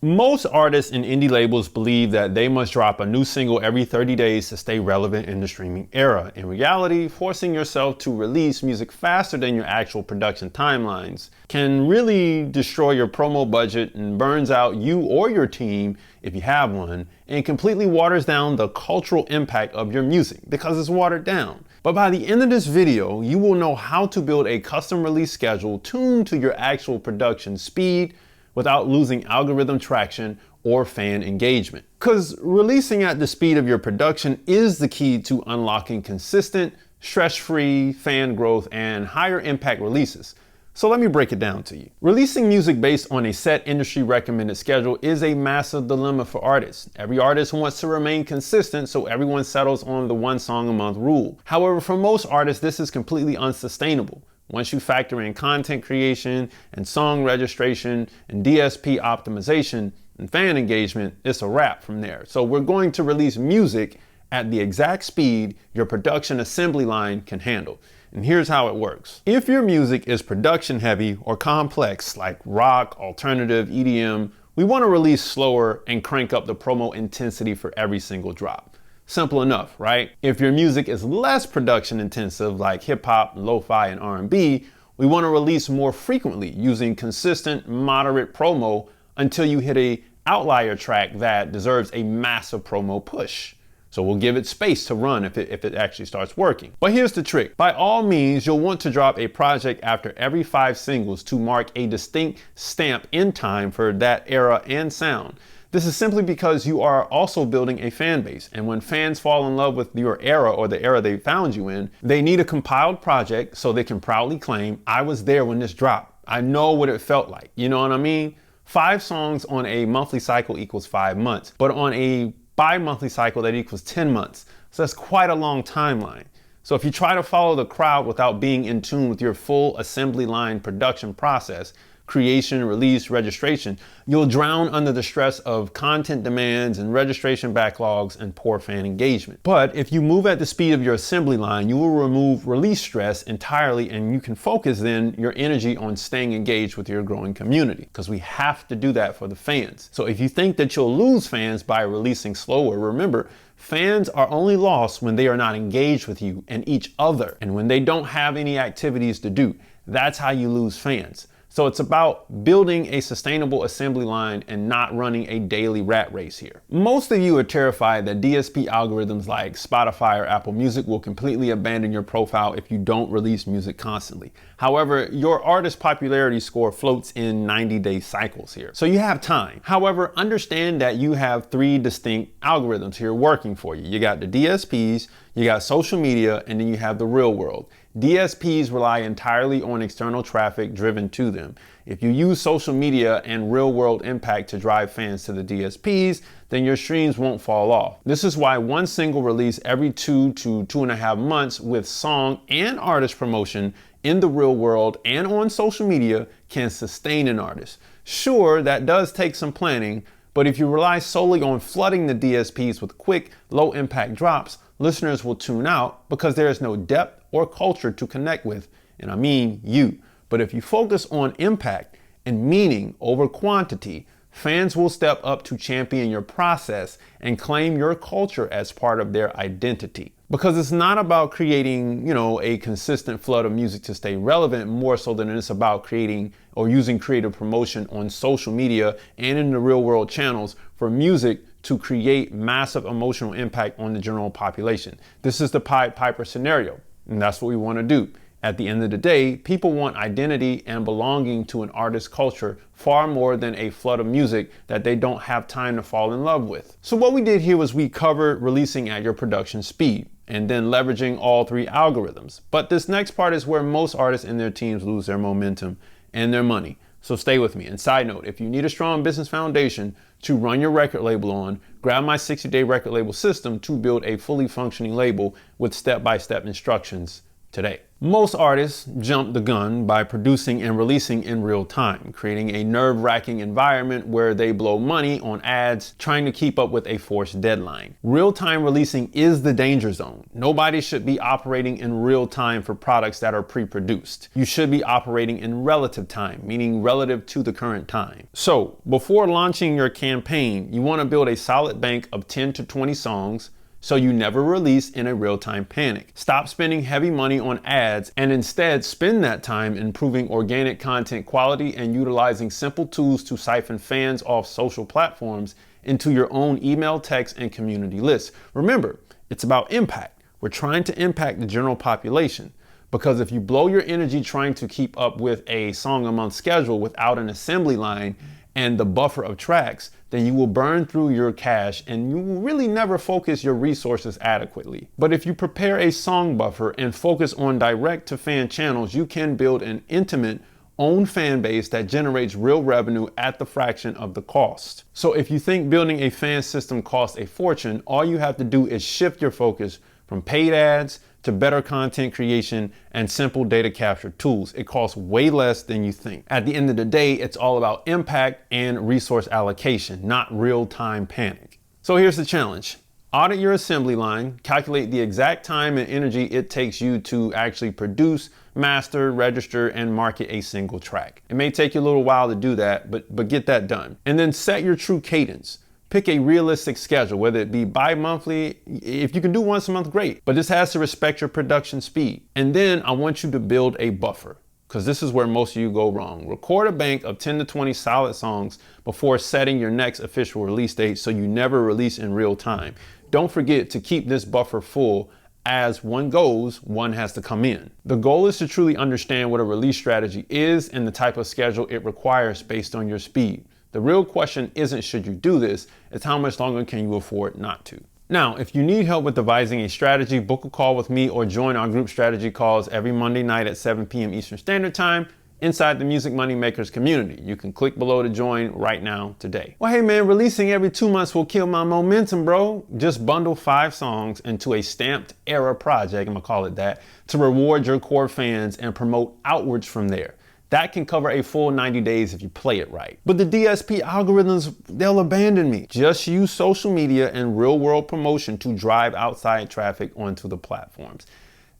Most artists and indie labels believe that they must drop a new single every 30 days to stay relevant in the streaming era. In reality, forcing yourself to release music faster than your actual production timelines can really destroy your promo budget and burns out you or your team, if you have one, and completely waters down the cultural impact of your music because it's watered down. But by the end of this video, you will know how to build a custom release schedule tuned to your actual production speed, without losing algorithm traction or fan engagement. Because releasing at the speed of your production is the key to unlocking consistent, stress-free fan growth and higher impact releases. So let me break it down to you. Releasing music based on a set industry recommended schedule is a massive dilemma for artists. Every artist wants to remain consistent, so everyone settles on the one song a month rule. However, for most artists, this is completely unsustainable. Once you factor in content creation and song registration and DSP optimization and fan engagement, it's a wrap from there. So we're going to release music at the exact speed your production assembly line can handle. And here's how it works. If your music is production heavy or complex like rock, alternative, EDM, we want to release slower and crank up the promo intensity for every single drop. Simple enough, right? If your music is less production intensive like hip hop, lo-fi, and R&B, we want to release more frequently using consistent, moderate promo until you hit a outlier track that deserves a massive promo push. So we'll give it space to run if it actually starts working. But here's the trick. By all means, you'll want to drop a project after every 5 singles to mark a distinct stamp in time for that era and sound. This is simply because you are also building a fan base, and when fans fall in love with your era or the era they found you in, they need a compiled project so they can proudly claim, I was there when this dropped. I know what it felt like. You know what I mean? 5 songs on a monthly cycle equals 5 months, but on a bi-monthly cycle that equals 10 months. So that's quite a long timeline. So if you try to follow the crowd without being in tune with your full assembly line production process, creation, release, registration, you'll drown under the stress of content demands and registration backlogs and poor fan engagement. But if you move at the speed of your assembly line, you will remove release stress entirely, and you can focus then your energy on staying engaged with your growing community, because we have to do that for the fans. So if you think that you'll lose fans by releasing slower, remember, fans are only lost when they are not engaged with you and each other, and when they don't have any activities to do. That's how you lose fans. So it's about building a sustainable assembly line and not running a daily rat race here. Most of you are terrified that DSP algorithms like Spotify or Apple Music will completely abandon your profile if you don't release music constantly. However, your artist popularity score floats in 90-day cycles here, so you have time. However, understand that you have 3 distinct algorithms here working for you. You got the DSPs, you got social media, and then you have the real world. DSPs rely entirely on external traffic driven to them. If you use social media and real world impact to drive fans to the DSPs, then your streams won't fall off. This is why one single release every 2 to 2.5 months with song and artist promotion in the real world and on social media can sustain an artist. Sure, that does take some planning, but if you rely solely on flooding the DSPs with quick, low impact drops, listeners will tune out because there is no depth or culture to connect with, and I mean you. But if you focus on impact and meaning over quantity, fans will step up to champion your process and claim your culture as part of their identity. Because it's not about creating, a consistent flood of music to stay relevant, more so than it's about creating or using creative promotion on social media and in the real world channels for music to create massive emotional impact on the general population. This is the Pied Piper scenario, and that's what we want to do. At the end of the day, people want identity and belonging to an artist's culture far more than a flood of music that they don't have time to fall in love with. So what we did here was we covered releasing at your production speed and then leveraging all 3 algorithms. But this next part is where most artists and their teams lose their momentum and their money. So stay with me. And side note, if you need a strong business foundation to run your record label on, grab my 60-day record label system to build a fully functioning label with step-by-step instructions today. Most artists jump the gun by producing and releasing in real time, creating a nerve-wracking environment where they blow money on ads trying to keep up with a forced deadline. Real-time releasing is the danger zone. Nobody should be operating in real time for products that are pre-produced. You should be operating in relative time, meaning relative to the current time. So, before launching your campaign, you want to build a solid bank of 10 to 20 songs so you never release in a real-time panic. Stop spending heavy money on ads and instead spend that time improving organic content quality and utilizing simple tools to siphon fans off social platforms into your own email, text, and community lists. Remember, it's about impact. We're trying to impact the general population, because if you blow your energy trying to keep up with a song a month schedule without an assembly line and the buffer of tracks, then you will burn through your cash and you will really never focus your resources adequately. But if you prepare a song buffer and focus on direct to fan channels, you can build an intimate own fan base that generates real revenue at the fraction of the cost. So if you think building a fan system costs a fortune, all you have to do is shift your focus from paid ads to better content creation and simple data capture tools. It costs way less than you think. At the end of the day, it's all about impact and resource allocation, not real-time panic. So here's the challenge. Audit your assembly line, calculate the exact time and energy it takes you to actually produce, master, register, and market a single track. It may take you a little while to do that, but get that done. And then set your true cadence. Pick a realistic schedule, whether it be bi-monthly. If you can do once a month, great. But this has to respect your production speed. And then I want you to build a buffer, because this is where most of you go wrong. Record a bank of 10 to 20 solid songs before setting your next official release date so you never release in real time. Don't forget to keep this buffer full. As one goes, one has to come in. The goal is to truly understand what a release strategy is and the type of schedule it requires based on your speed. The real question isn't should you do this, it's how much longer can you afford not to. Now, if you need help with devising a strategy, book a call with me or join our group strategy calls every Monday night at 7 p.m. Eastern Standard Time inside the Music Money Makers community. You can click below to join right now today. Well, hey man, releasing every 2 months will kill my momentum, bro. Just bundle 5 songs into a stamped era project, I'm gonna call it that, to reward your core fans and promote outwards from there. That can cover a full 90 days if you play it right. But the DSP algorithms, they'll abandon me. Just use social media and real world promotion to drive outside traffic onto the platforms.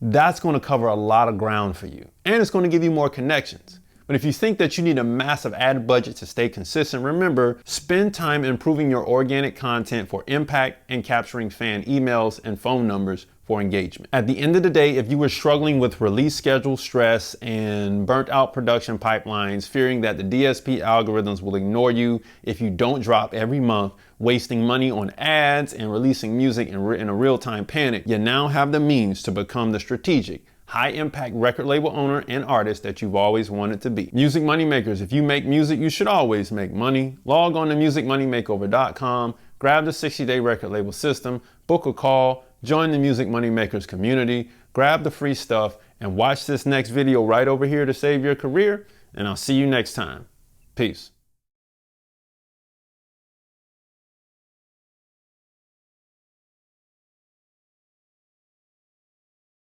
That's going to cover a lot of ground for you. And it's going to give you more connections. But if you think that you need a massive ad budget to stay consistent, remember, spend time improving your organic content for impact and capturing fan emails and phone numbers for engagement. At the end of the day, if you were struggling with release schedule stress and burnt out production pipelines, fearing that the DSP algorithms will ignore you if you don't drop every month, wasting money on ads and releasing music in a real-time panic, you now have the means to become the strategic, high-impact record label owner and artist that you've always wanted to be. Music Money Makers, if you make music, you should always make money. Log on to musicmoneymakeover.com, grab the 60-day record label system, book a call, join the Music Money Makers community, grab the free stuff, and watch this next video right over here to save your career, and I'll see you next time. Peace.